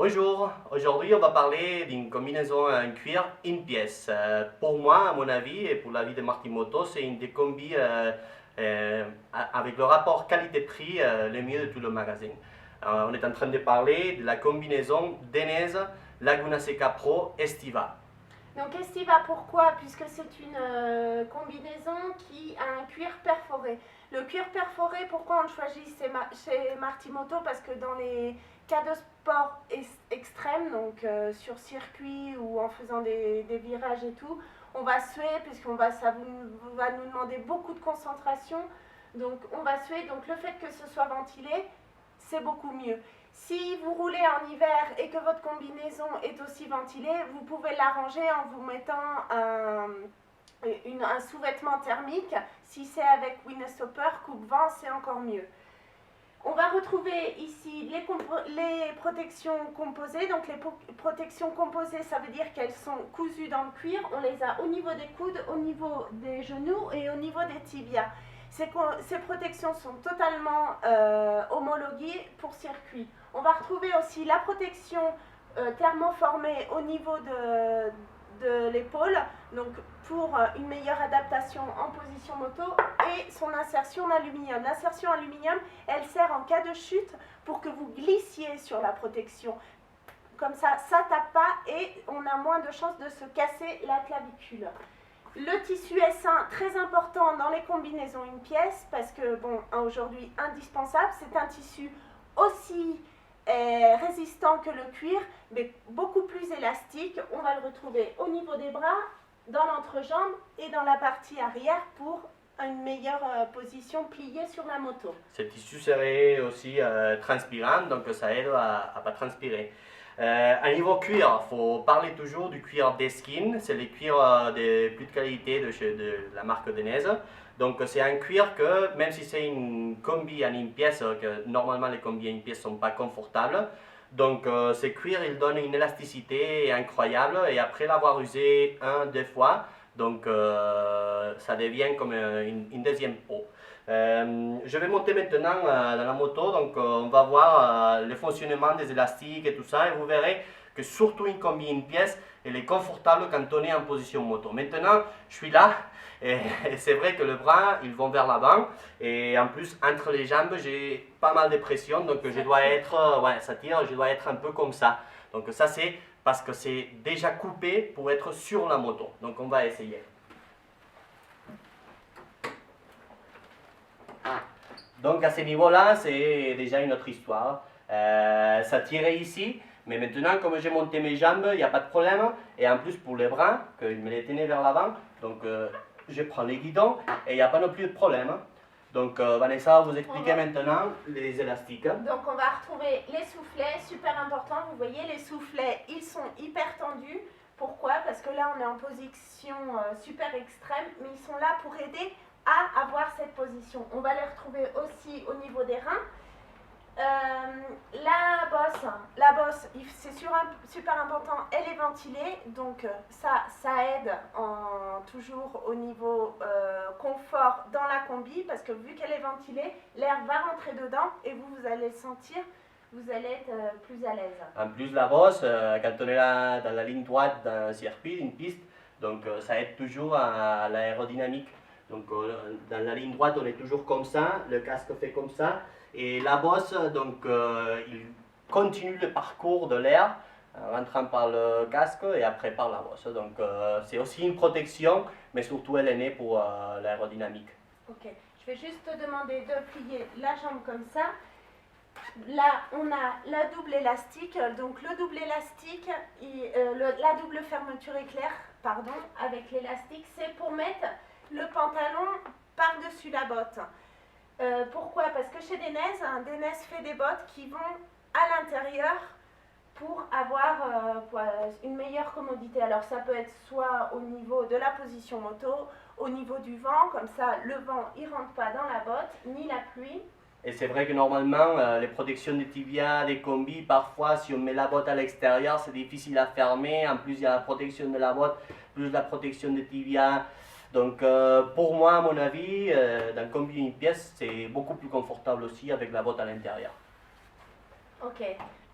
Bonjour, aujourd'hui on va parler d'une combinaison en cuir une pièce. Pour moi, à mon avis, et pour l'avis de Martimoto, c'est une des combis avec le rapport qualité-prix le mieux de tout le magasin. On est en train de parler de la combinaison Denez Laguna Seca Pro Estiva. Donc Estiva, pourquoi? Puisque c'est une combinaison qui a un cuir perforé. Le cuir perforé, pourquoi on le choisit chez Martimoto? Parce que dans les cas de sport extrêmes, donc sur circuit ou en faisant des virages et tout, on va suer, puisqu'on va, ça va nous demander beaucoup de concentration. Donc on va suer, donc le fait que ce soit ventilé, c'est beaucoup mieux. Si vous roulez en hiver et que votre combinaison est aussi ventilée, vous pouvez l'arranger en vous mettant un sous-vêtement thermique. Si c'est avec Windstopper, coupe-vent, c'est encore mieux. On va retrouver ici les protections composées. Donc les protections composées, ça veut dire qu'elles sont cousues dans le cuir. On les a au niveau des coudes, au niveau des genoux et au niveau des tibias. Ces protections sont totalement homologuées pour circuit. On va retrouver aussi la protection thermoformée au niveau de l'épaule, donc pour une meilleure adaptation en position moto, et son insertion en aluminium. L'insertion en aluminium, elle sert en cas de chute pour que vous glissiez sur la protection. Comme ça ne tape pas et on a moins de chances de se casser la clavicule. Le tissu S1, très important dans les combinaisons une pièce, parce que, bon, aujourd'hui indispensable, c'est un tissu aussi résistant que le cuir, mais beaucoup plus élastique. On va le retrouver au niveau des bras, dans l'entrejambe et dans la partie arrière pour une meilleure position pliée sur la moto. Ce tissu serait aussi transpirant, donc ça aide à ne pas transpirer. À niveau cuir, il faut parler toujours du cuir Deskin, c'est le cuir de plus de qualité de la marque Denez. Donc c'est un cuir que, même si c'est une combi en une pièce, que normalement les combis en une pièce ne sont pas confortables, donc ce cuir il donne une élasticité incroyable et après l'avoir usé deux fois, donc ça devient comme une deuxième peau. Je vais monter maintenant dans la moto, donc on va voir le fonctionnement des élastiques et tout ça, et vous verrez que surtout une combi, une pièce, elle est confortable quand on est en position moto. Maintenant, je suis là, et c'est vrai que les bras, ils vont vers l'avant, et en plus, entre les jambes, j'ai pas mal de pression, donc je dois être, ça tire, je dois être un peu comme ça. Donc ça, c'est parce que c'est déjà coupé pour être sur la moto. Donc on va essayer. Donc à ce niveau-là, c'est déjà une autre histoire. Ça tirait ici, mais maintenant comme j'ai monté mes jambes, il n'y a pas de problème. Et en plus pour les bras, qu'il me les tenait vers l'avant, donc je prends les guidons et il n'y a pas non plus de problème. Donc Vanessa va vous expliquer maintenant les élastiques. Donc on va retrouver les soufflets, super important. Vous voyez les soufflets, ils sont hyper tendus. Pourquoi? Parce que là on est en position super extrême, mais ils sont là pour aider à avoir cette position. On va les retrouver aussi au niveau des reins. La bosse, c'est super important, elle est ventilée, donc ça aide toujours au niveau confort dans la combi, parce que vu qu'elle est ventilée, l'air va rentrer dedans et vous allez le sentir, vous allez être plus à l'aise. En plus la bosse, quand on est là dans la ligne droite d'un circuit, d'une piste, donc ça aide toujours à l'aérodynamique. Donc dans la ligne droite, on est toujours comme ça, le casque fait comme ça. Et la bosse, donc il continue le parcours de l'air, en rentrant par le casque et après par la bosse. Donc c'est aussi une protection, mais surtout elle est née pour l'aérodynamique. Ok, je vais juste te demander de plier la jambe comme ça. Là, on a la double élastique, donc le double élastique, la double fermeture éclair, pardon, avec l'élastique, c'est pour mettre le pantalon par-dessus la botte. Pourquoi? Parce que chez Denez fait des bottes qui vont à l'intérieur pour avoir une meilleure commodité. Alors ça peut être soit au niveau de la position moto, au niveau du vent, comme ça le vent il rentre pas dans la botte, ni la pluie. Et c'est vrai que normalement, les protections des tibias, des combis, parfois si on met la botte à l'extérieur, c'est difficile à fermer. En plus, il y a la protection de la botte, plus la protection des tibias. Donc pour moi, à mon avis, dans combi une pièce, c'est beaucoup plus confortable aussi avec la botte à l'intérieur. Ok,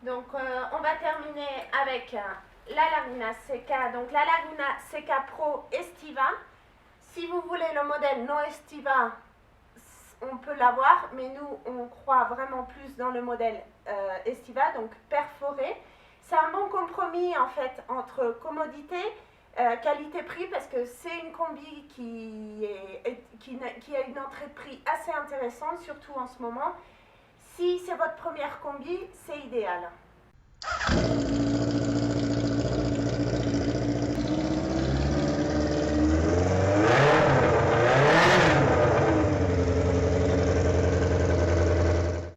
Donc on va terminer avec la Laguna Seca, donc la Laguna Seca Pro Estiva. Si vous voulez le modèle No Estiva, on peut l'avoir, mais nous on croit vraiment plus dans le modèle Estiva, donc perforé. C'est un bon compromis en fait entre commodité, qualité-prix, parce que c'est une combi qui a une entrée de prix assez intéressante, surtout en ce moment. Si c'est votre première combi, c'est idéal.